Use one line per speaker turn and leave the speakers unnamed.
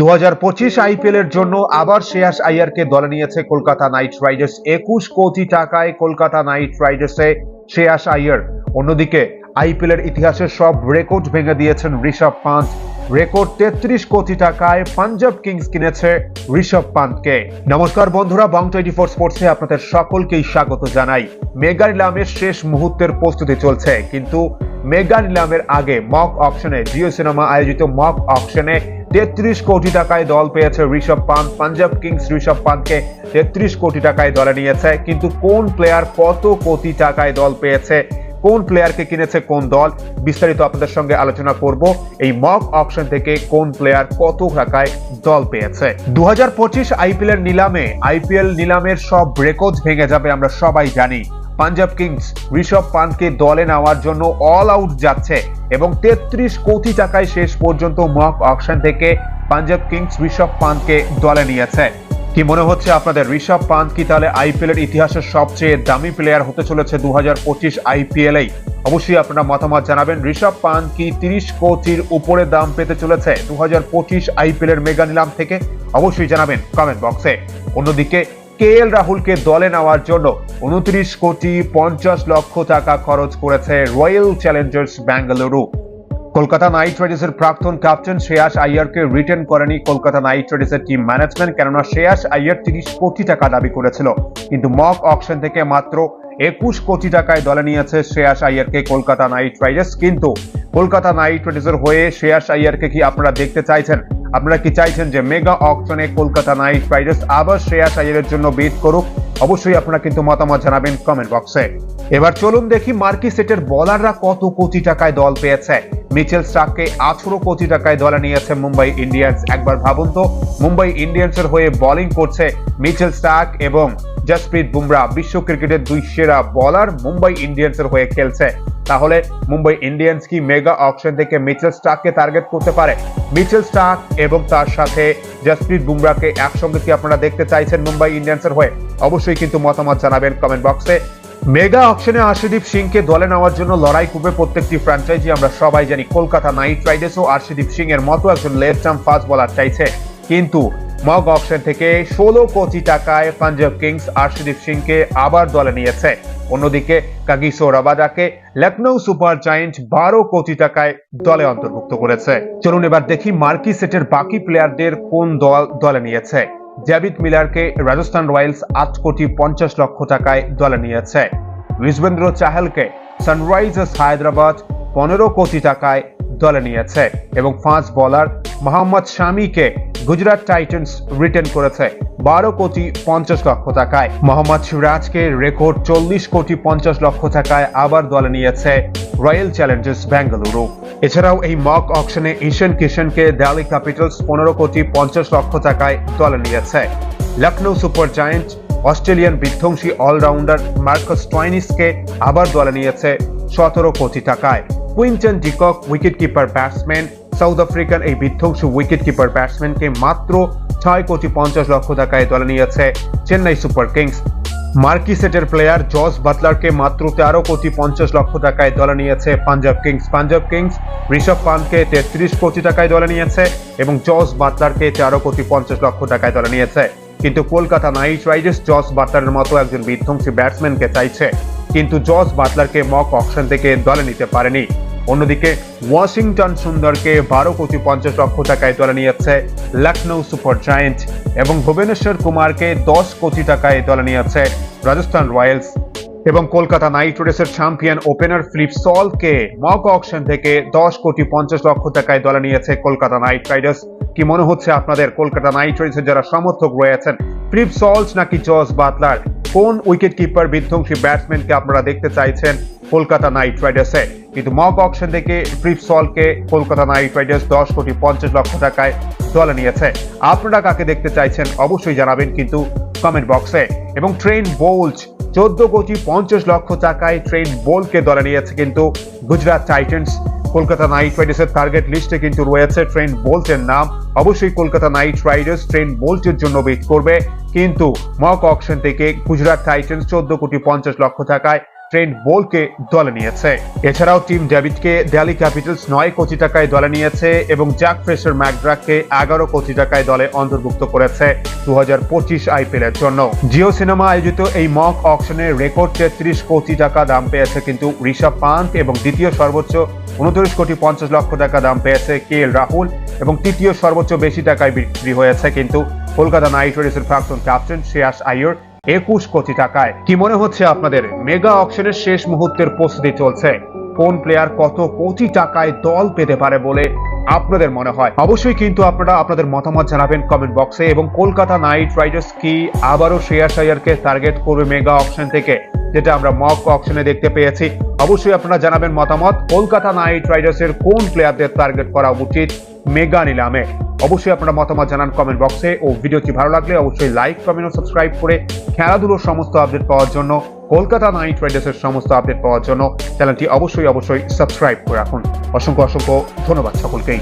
2025 IPL এর জন্য আবার শ্রেয়াস আইয়ারকে দলে নিয়েছে কলকাতা নাইট রাইডার্স। 21 কোটি টাকায় কলকাতা নাইট রাইডার্সে শ্রেয়াস আইয়ার। অন্যদিকে আইপিএল এর ইতিহাসের সব রেকর্ড ভেঙে দিয়েছেন ঋষভ পান্ট। রেকর্ড 33 কোটি টাকায় পাঞ্জাব কিংস কিনেছে ঋষভ পান্টকে। নমস্কার বন্ধুরা, বং24 স্পোর্টসে আপনাদের সকলকেই স্বাগত জানাই। মেগা নিলামের শেষ মুহূর্তের প্রস্তুতি চলছে, কিন্তু মেগা নিলামের আগে মক অকশনে, জিও সিনেমা আয়োজিত মক অকশনে 33 কোটি টাকায় দল পেয়েছে ঋষভ পান্ট। পাঞ্জাব কিংস ঋষভ পান্টকে 33 কোটি টাকায় দলে নিয়েছে, কিন্তু কোন প্লেয়ার কত কোটি টাকায় দল পেয়েছে, কোন প্লেয়ারকে কিনেছে কোন দল, বিস্তারিত আপনাদের সঙ্গে আলোচনা করব। এই মক অকশন থেকে কোন প্লেয়ার কত টাকায় দল পেয়েছে। 2025 আইপিএল নিলামের সব রেকর্ড ভেঙে যাবে, আমরা সবাই জানি। পাঞ্জাব কিংস ঋষভ পান্টকে দলে নেওয়ার জন্য অল আউট যাচ্ছে এবং 33 কোটি টাকায় শেষ পর্যন্ত মক অকশন থেকে পাঞ্জাব কিংস ঋষভ পান্টকে দলে নিয়েছে। কি মনে হচ্ছে আপনাদের, ঋষভ পান্ট কি তাহলে আইপিএল এর ইতিহাসের সবচেয়ে দামি প্লেয়ার হতে চলেছে 2025 আইপিএল? অবশ্যই আপনারা মতামত জানাবেন। ঋষভ পান্ট কি 30 কোটির উপরে দাম পেতে চলেছে 2025 আইপিএল এর মেগা নিলাম থেকে? অবশ্যই জানাবেন কমেন্ট বক্সে। অন্যদিকে কেএল রাহুলকে দলে নেওয়ার জন্য 29 কোটি 50 লক্ষ টাকা খরচ করেছে Royal Challengers Bengaluru. Kolkata Knight রাইডার্সের প্রাক্তন ক্যাপ্টেন শ্রেয়াস আইয়ারকে রিটেন করেনি কলকাতা নাইট রাইডার্সের টিম ম্যানেজমেন্ট, কেননা শ্রেয়াস আইয়ার 30 কোটি টাকা দাবি করেছিল, কিন্তু মক অকশন থেকে মাত্র 21 কোটি টাকায় দলে নিয়েছে শ্রেয়াস আইয়ারকে কলকাতা নাইট রাইডার্স। কিন্তু কলকাতা নাইট রাইডার্সের হয়ে শ্রেয়াস আইয়ারকে কি আপনারা দেখতে চাইছেন? আপনারা কি চাইছেন যে মেগা অকশনে কলকাতা নাইট রাইডার্স আবার শ্রেয়াস আইয়ারের জন্য বিড করুক? অবশ্যই আপনারা কিন্তু মতামত জানাবেন কমেন্ট বক্সে। এবার চলুন দেখি মার্কি সেটের বোলাররা কত কোটি টাকায় দল পেয়েছে। মিচেল স্টার্ককে 18 কোটি টাকায় দলে নিয়েছে মুম্বাই ইন্ডিয়ান্স। একবার ভাবুন তো, মুম্বাই ইন্ডিয়ান্সের হয়ে বোলিং করছে মিচেল স্টার্ক এবং জসপ্রীত বুমরা, বিশ্ব ক্রিকেটের দুই সেরা বোলার মুম্বাই ইন্ডিয়ান্সের হয়ে খেলছে। তাহলে মুম্বাই ইন্ডিয়ান্স কি মেগা অকশন থেকে মিচেল স্টার্ককে টার্গেট করতে পারে? মিচেল স্টার্ক এবং তার সাথে জসপ্রীত বুমরাকে একসঙ্গে কি আপনারা দেখতে চাইছেন মুম্বাই ইন্ডিয়ান্সের হয়ে? অবশ্যই কিন্তু মতামত জানাবেন কমেন্ট বক্সে। মেগা অকশনে আর্শদীপ সিংকে দলে নেওয়ার জন্য লড়াই করবে প্রত্যেকটি ফ্র্যাঞ্চাইজি। আমরা সবাই জানি কলকাতা নাইট রাইডার্স ও আর্শদীপ সিং এর মতো একজন লেফট আর্ম ফাস্ট বোলার চাইছে, কিন্তু মক অকশন থেকে 16 কোটি টাকায় পাঞ্জাব কিংস আর্শদীপ সিংকে আবার দলে নিয়েছে। অন্যদিকে কাগিসো রাবাদাকে লখনৌ সুপার জায়ান্ট 12 কোটি টাকায় দলে অন্তর্ভুক্ত করেছে। চলুন এবার দেখি মার্কি সেটের বাকি প্লেয়ারদের কোন দল দলে নিয়েছে। ডেভিড মিলারকে রাজস্থান রয়্যালস 8 কোটি 50 লক্ষ টাকায় দলে নিয়েছে। যুজবেন্দ্র চাহালকে সানরাইজার্স হায়দ্রাবাদ 15 কোটি টাকায় দলে নিয়েছে এবং ফাস্ট বোলার মোহাম্মদ শামিকে গুজরাট টাইটান্স রিটেন করেছে 12 কোটি 50 লক্ষ টাকায়। মোহাম্মদ সিরাজকে রেকর্ড 40 কোটি 50 লক্ষ টাকায় আবার দলে নিয়েছে রয়্যাল চ্যালেঞ্জার্স বেঙ্গালুরু। এছাড়াও এই মক অকশনে ঈশান কিশনকে দিল্লি ক্যাপিটালস 15 কোটি 50 লক্ষ টাকায় দলে নিয়েছে। লখনৌ সুপার জায়ান্ট অস্ট্রেলিয়ান বিধ্বংসী অলরাউন্ডার মার্কাস স্টোইনিসকে আবার দলে নিয়েছে 17 কোটি টাকায়। Quinton de Kock wicket keeper batsman, south African এই বিধ্বংসী উইকেট কিপার ব্যাটসম্যানকে মাত্র 6 কোটি 50 লক্ষ টাকায় দলে নিয়েছে চেন্নাই সুপার কিংস। মার্কি সেটের প্লেয়ার জস বাটলারকে মাত্র 13 কোটি 50 লক্ষ টাকায় দলে নিয়েছে পাঞ্জাব কিংস। পাঞ্জাব কিংস ঋষভ পান্টকে 33 কোটি টাকায় দলে নিয়েছে এবং জস বাটলারকে 13 কোটি 50 লক্ষ টাকায় দলে নিয়েছে। কিন্তু কলকাতা নাইট রাইডার্স জস বাটলারের মতো একজন বিধ্বংসী ব্যাটসম্যানকে চাইছে, কিন্তু জস বাটলারকে মক অকশন থেকে দলে নিতে পারেনি। অন্যদিকে ওয়াশিংটন সুন্দরকে 12 কোটি 50 লক্ষ টাকায় দলে নিয়েছে লখনৌ সুপার জায়ান্ট এবং ভুবনেশ্বর কুমারকে 10 কোটি টাকায় দলে নিয়েছে রাজস্থান রয়্যালস। এবং কলকাতা নাইট রাইডার্সের চ্যাম্পিয়ন ওপেনার ফিলিপ সলকে মক অকশন থেকে 10 কোটি 50 লক্ষ টাকায় দলে নিয়েছে কলকাতা নাইট রাইডার্স। কি মনে হচ্ছে আপনাদের, কলকাতা নাইট রাইডার্সের যারা সমর্থক রয়েছেন, ফিলিপ সল্ট নাকি জস বাটলার, কোন উইকেট কিপার বিধ্বংসী ব্যাটসম্যানকে আপনারা দেখতে চাইছেন কলকাতা নাইট রাইডার্সে? কিন্তু মক অকশন থেকে ফিলিপ সল্টকে কলকাতা নাইট রাইডার্স 10 কোটি 50 লক্ষ টাকায় দলে নিয়েছে। আপনারা কাকে দেখতে চাইছেন অবশ্যই জানাবেন কিন্তু কমেন্ট বক্সে। এবং ট্রেন্ট বোল্ট 14 কোটি 50 লক্ষ টাকায় ট্রেন্ট বোল্টকে দলে নিয়েছে কিন্তু গুজরাট টাইটান্স। কলকাতা নাইট রাইডার্সের টার্গেট লিস্টে কিন্তু রয়েছে ট্রেন্ট বোল্টের নাম। অবশ্যই কলকাতা নাইট রাইডার্স ট্রেন্ট বোল্টের জন্য বিড করবে, কিন্তু মক অকশন থেকে গুজরাট টাইটান্স 14 কোটি 50 লক্ষ টাকায় ট্রেন্ট বোল্টকে দলে নিয়েছে। এছাড়াও টিম ডেভিডকে দিল্লি ক্যাপিটালস 9 কোটি টাকায় দলে নিয়েছে এবং জ্যাক ফ্রেসার ম্যাকগ্রাথকে 11 কোটি টাকায় দলে অন্তর্ভুক্ত করেছে 2025 আইপিএল এর জন্য। জিও সিনেমা আয়োজিত এই মক অকশনে রেকর্ড 33 কোটি টাকা দাম পেয়েছে কিন্তু ঋষভ পান্থ এবং দ্বিতীয় সর্বোচ্চ 29 কোটি 50 লক্ষ টাকা দাম পেয়েছে কেএল রাহুল এবং তৃতীয় সর্বোচ্চ বেশি টাকায় বিক্রি হয়েছে কিন্তু কলকাতা নাইট রাইডার্সের প্রাক্তন ক্যাপ্টেন শ্রেয়াস আইয়ার 21 কোটি টাকায়। কি মনে হচ্ছে আপনাদের? মেগা অকশনের শেষ মুহূর্তের প্রস্তুতি চলছে, কোন প্লেয়ার কত কোটি টাকায় দল পেতে পারে বলে আপনাদের মনে হয়? অবশ্যই কিন্তু আপনারা আপনাদের মতামত জানাবেন কমেন্ট বক্সে। এবং কলকাতা নাইট রাইডার্স কি আবারও শ্রেয়াস আইয়ারকে টার্গেট করবে মেগা অকশন থেকে, যেটা আমরা মক অকশনে দেখতে পেয়েছি? অবশ্যই আপনারা জানাবেন মতামত। কলকাতা নাইট রাইডার্সের কোন প্লেয়ারদের টার্গেট করা উচিত মেগা নিলামে? অবশ্যই আপনারা মতামত জানান কমেন্ট বক্সে। ও ভিডিওটি ভালো লাগলে অবশ্যই লাইক, কমেন্ট ও সাবস্ক্রাইব করে খেলাধুলোর সমস্ত আপডেট পাওয়ার জন্য, কলকাতা নাইট রাইডার্সের সমস্ত আপডেট পাওয়ার জন্য চ্যানেলটি অবশ্যই সাবস্ক্রাইব করে রাখুন। অসংখ্য ধন্যবাদ সকলকেই।